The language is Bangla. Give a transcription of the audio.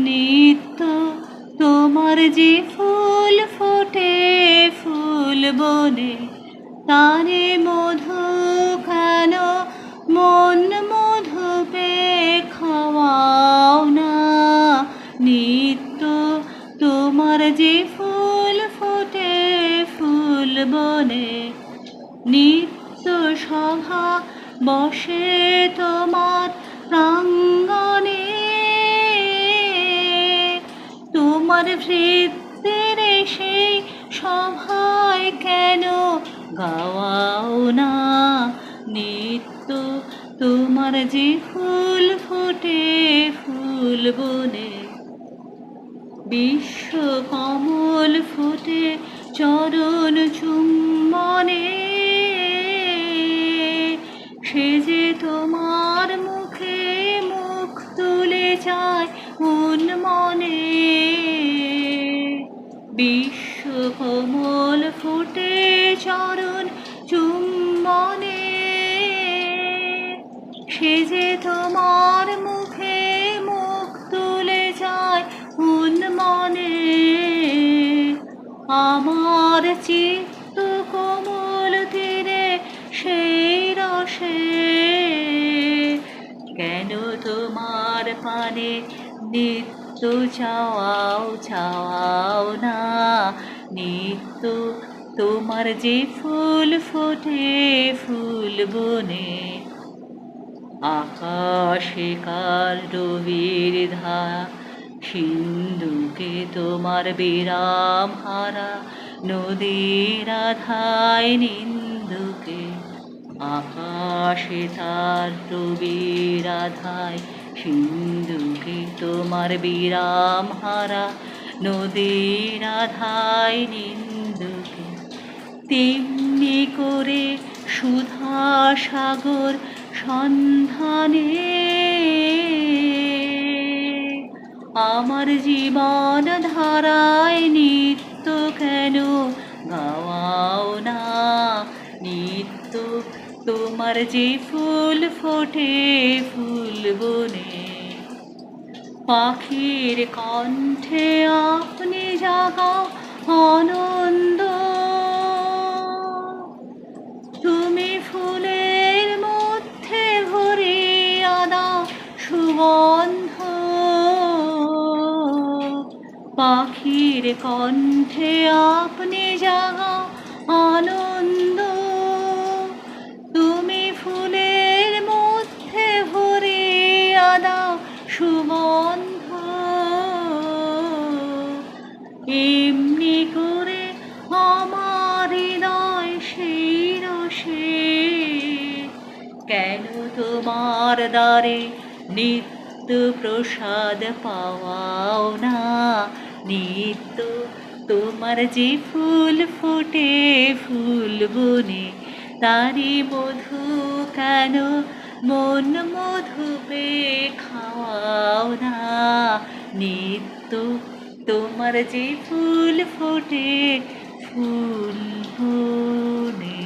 নিত্য তোমার যে ফুল ফোটে ফুল বনে, তারে মধু কেন মন মধু পেয়ে খাওয়াও না। নিত্য তোমার যে ফুল ফোটে ফুল বনে, নিত্য সভা বসে তোমার প্রাঙ্গণে, তোমার ভৃত্যের সেই সভায় কেন গাওয়াও না। নিত্য তোমার যে ফুল ফোটে ফুল বনে, বিশ্ব কমল ফোটে চরণ চুম্বনে, সে যে তোমার মুখে মুখ তুলে চায় উন্মনে। বিশ্ব কমল ফোটে চরণ চুম্বনে, সে যে তোমার মুখে মুখ তুলে যায় উন্মনে। আমার চিত্ত কোমল তীরে সেই রসে, কেন তোমার পানে নিত্য চাওয়াও চাওয়াও না। নিত্য তোমার যে ফুল ফোটে ফুল বনে, আকাশে কার রবির ধারা, সিন্ধুকে তোমার বিরাম হারা নদীর আধায় নিন্দুকে। আকাশে তার রবির আধায় সিন্ধুকে তোমার বিরাম হারা নদীর আধায় নিন্দুকে। তেমনি করে সুধা সাগর সন্ধানে, আমার জীবন ধারায় নিত্য কেন গাওয়াও না। নিত্য তোমার যে ফুল ফোটে ফুল বনে, পাখির কণ্ঠে আপনি জাগাও আনন্দ। তুমি ফুলের মধ্যে ভরিয়া দাও সুগন্ধ, পাখির কণ্ঠে আপনি জাগাও আনন্দ। তুমি ফুলের মধ্যে ভরিয়া দাও সুগন্ধ, এমনি করে আমার হৃদয় সেই রসে, কেন তোমার দ্বারে নিত্য প্রসাদ পাওয়াও না। নিত্য তোমার যে ফুল ফোটে ফুল বনে, তারি মধু কেন মন মধু পেয়ে খাওয়াও না। নিত্য তোমার যে ফুল ফোটে ফুল বনে।